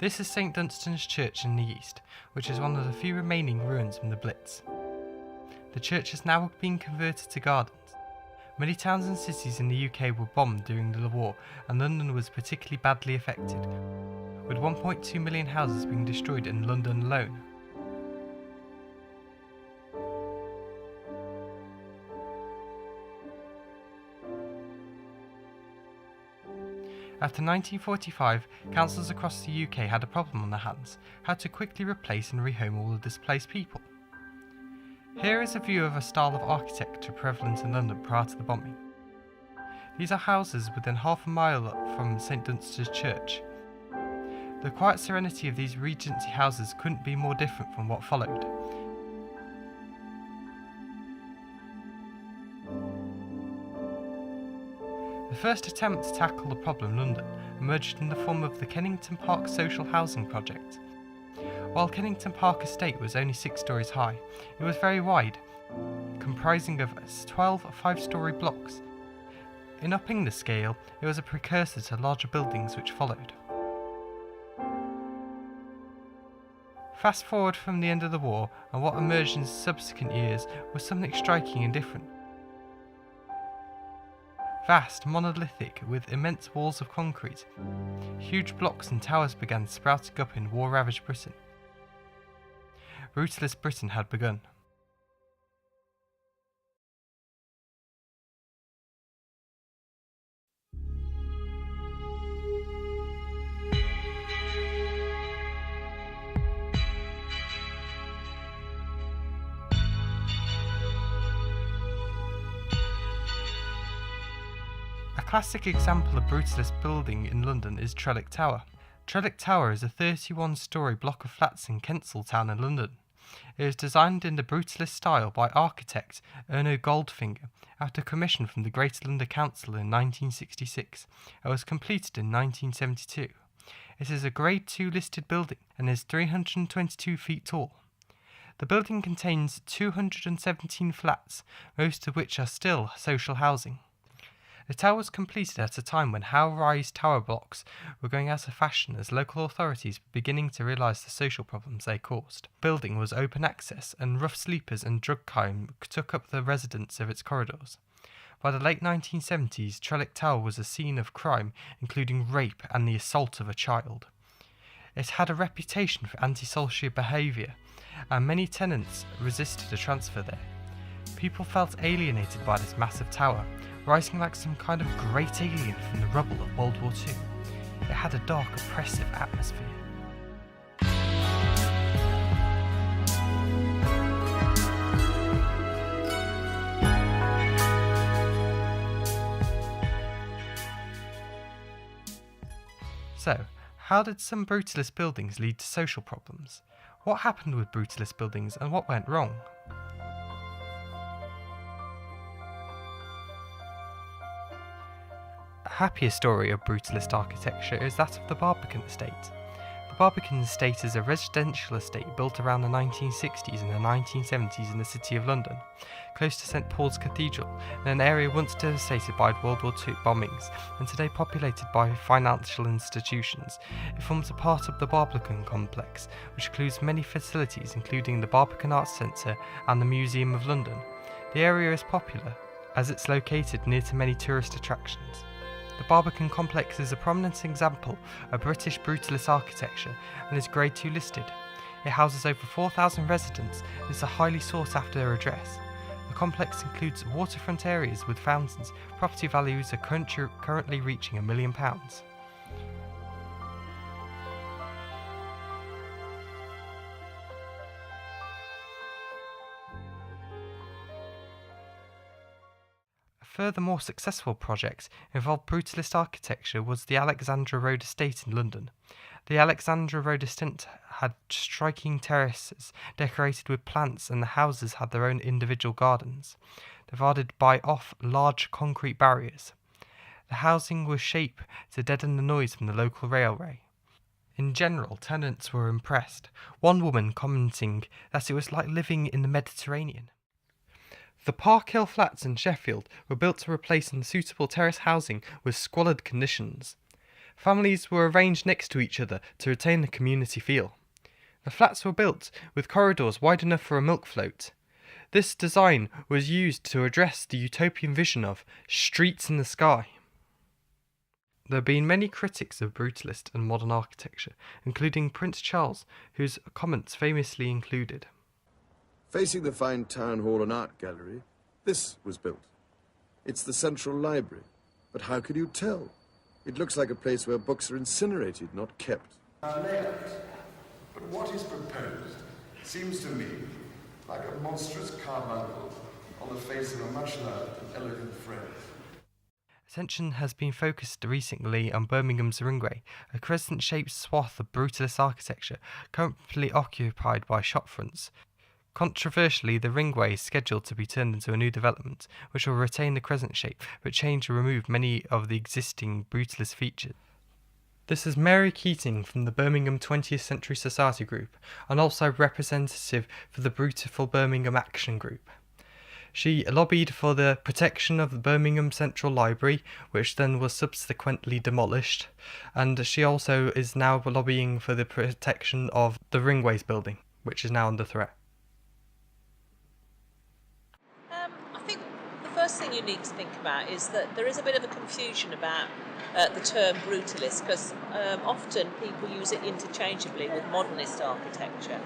This is St Dunstan's Church in the east, which is one of the few remaining ruins from the Blitz. The church has now been converted to gardens. Many towns and cities in the UK were bombed during the war, and London was particularly badly affected, with 1.2 million houses being destroyed in London alone. After 1945, councils across the UK had a problem on their hands: how to quickly replace and rehome all the displaced people. Here is a view of a style of architecture prevalent in London prior to the bombing. These are houses within half a mile from St Dunstan's Church. The quiet serenity of these Regency houses couldn't be more different from what followed. The first attempt to tackle the problem in London emerged in the form of the Kennington Park Social Housing Project. While Kennington Park Estate was only 6 stories high, it was very wide, comprising of 12 5-storey blocks. In upping the scale, it was a precursor to larger buildings which followed. Fast forward from the end of the war, and what emerged in subsequent years was something striking and different. Vast, monolithic, with immense walls of concrete, huge blocks and towers began sprouting up in war-ravaged Britain. Brutalist Britain had begun. A classic example of brutalist building in London is Trellick Tower. Trellick Tower is a 31-storey block of flats in Kensal Town in London. It was designed in the brutalist style by architect Erno Goldfinger after commission from the Greater London Council in 1966 and was completed in 1972. It is a Grade 2 listed building and is 322 feet tall. The building contains 217 flats, most of which are still social housing. The tower was completed at a time when high-rise tower blocks were going out of fashion as local authorities were beginning to realise the social problems they caused. The building was open access, and rough sleepers and drug crime took up the residents of its corridors. By the late 1970s, Trellick Tower was a scene of crime, including rape and the assault of a child. It had a reputation for antisocial behaviour, and many tenants resisted a transfer there. People felt alienated by this massive tower, rising like some kind of great alien from the rubble of World War II. It had a dark, oppressive atmosphere. So, how did some brutalist buildings lead to social problems? What happened with brutalist buildings and what went wrong? A happier story of brutalist architecture is that of the Barbican Estate. The Barbican Estate is a residential estate built around the 1960s and the 1970s in the City of London, close to St Paul's Cathedral, in an area once devastated by World War II bombings and today populated by financial institutions. It forms a part of the Barbican complex, which includes many facilities including the Barbican Arts Centre and the Museum of London. The area is popular as it's located near to many tourist attractions. The Barbican complex is a prominent example of British brutalist architecture and is Grade 2 listed. It houses over 4,000 residents and is a highly sought after address. The complex includes waterfront areas with fountains. Property values are currently reaching £1 million. A further more successful project involved brutalist architecture was the Alexandra Road Estate in London. The Alexandra Road Estate had striking terraces decorated with plants, and the houses had their own individual gardens, divided by large concrete barriers. The housing was shaped to deaden the noise from the local railway. In general, tenants were impressed, one woman commenting that it was like living in the Mediterranean. The Park Hill Flats in Sheffield were built to replace unsuitable terrace housing with squalid conditions. Families were arranged next to each other to retain the community feel. The flats were built with corridors wide enough for a milk float. This design was used to address the utopian vision of streets in the sky. There have been many critics of brutalist and modern architecture, including Prince Charles, whose comments famously included: Facing the fine town hall and art gallery, this was built. It's the central library. But how could you tell? It looks like a place where books are incinerated, not kept. Layout. But what is proposed seems to me like a monstrous carbuncle on the face of a much loved and elegant friend. Attention has been focused recently on Birmingham's Ringway, a crescent-shaped swath of brutalist architecture currently occupied by shopfronts. Controversially, the Ringway is scheduled to be turned into a new development, which will retain the crescent shape, but change or remove many of the existing brutalist features. This is Mary Keating from the Birmingham 20th Century Society Group, and also representative for the Beautiful Birmingham Action Group. She lobbied for the protection of the Birmingham Central Library, which then was subsequently demolished, and she also is now lobbying for the protection of the Ringways building, which is now under threat. I think the first thing you need to think about is that there is a bit of a confusion about the term brutalist, because often people use it interchangeably with modernist architecture,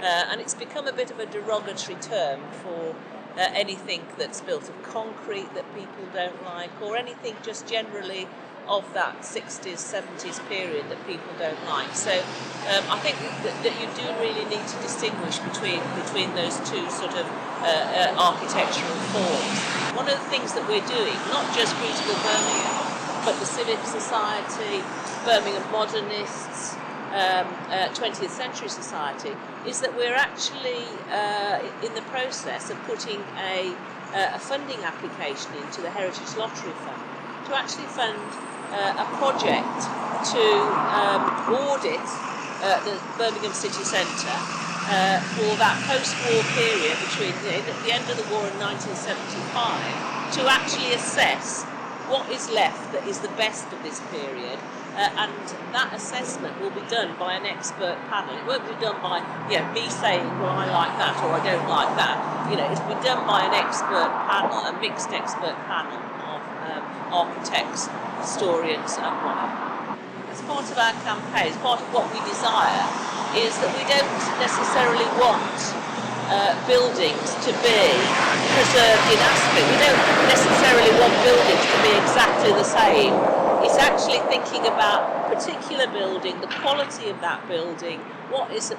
and it's become a bit of a derogatory term for anything that's built of concrete that people don't like, or anything just generally of that 60s, 70s period that people don't like. So I think that you do really need to distinguish between those two sort of architectural forms. One of the things that we're doing, not just Beautiful Birmingham, but the Civic Society, Birmingham Modernists, 20th Century Society, is that we're actually in the process of putting a funding application into the Heritage Lottery Fund to actually fund a project to audit the Birmingham city centre for that post-war period between the end of the war in 1975, to actually assess what is left that is the best of this period, and that assessment will be done by an expert panel. It won't be done by me saying, well, I like that or I don't like that. It'll be done by an expert panel, a mixed expert panel of architects, historians and whatever. As part of our campaign, as part of what we desire, is that we don't necessarily want buildings to be preserved in aspect. We don't necessarily want buildings to be exactly the same. It's actually thinking about a particular building, the quality of that building, what is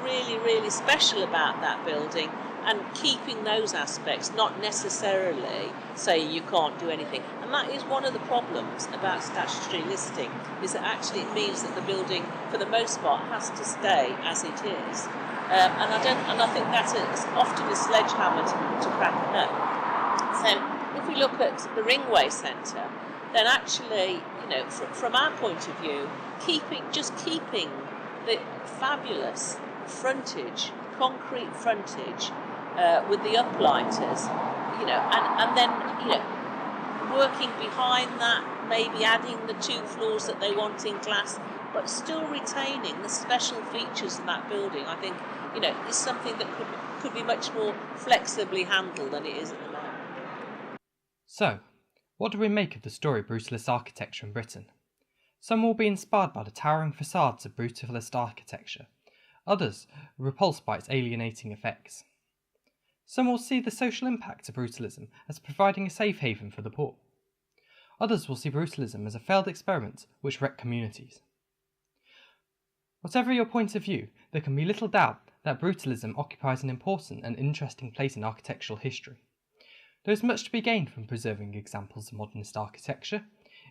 really, really special about that building, and keeping those aspects, not necessarily saying you can't do anything. And that is one of the problems about statutory listing, is that actually it means that the building, for the most part, has to stay as it is. And I think that's often a sledgehammer to crack a nut. So if we look at the Ringway Centre, then actually, from our point of view, keeping the fabulous frontage, concrete frontage, with the uplighters, and then working behind that, maybe adding the 2 floors that they want in glass, but still retaining the special features of that building, I think, is something that could be much more flexibly handled than it is at the moment. So, what do we make of the story of brutalist architecture in Britain? Some will be inspired by the towering facades of brutalist architecture. Others are repulsed by its alienating effects. Some will see the social impact of brutalism as providing a safe haven for the poor. Others will see brutalism as a failed experiment which wrecked communities. Whatever your point of view, there can be little doubt that brutalism occupies an important and interesting place in architectural history. There is much to be gained from preserving examples of modernist architecture.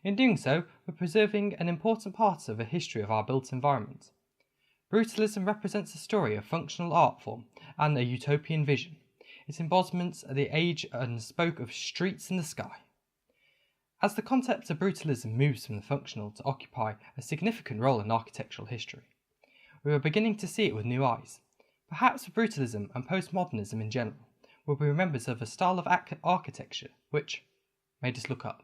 In doing so, we're preserving an important part of the history of our built environment. Brutalism represents a story of functional art form and a utopian vision. Its embodiments are the age and spoke of streets in the sky. As the concept of brutalism moves from the functional to occupy a significant role in architectural history, we are beginning to see it with new eyes. Perhaps brutalism and postmodernism in general will be remembered as a style of architecture which made us look up.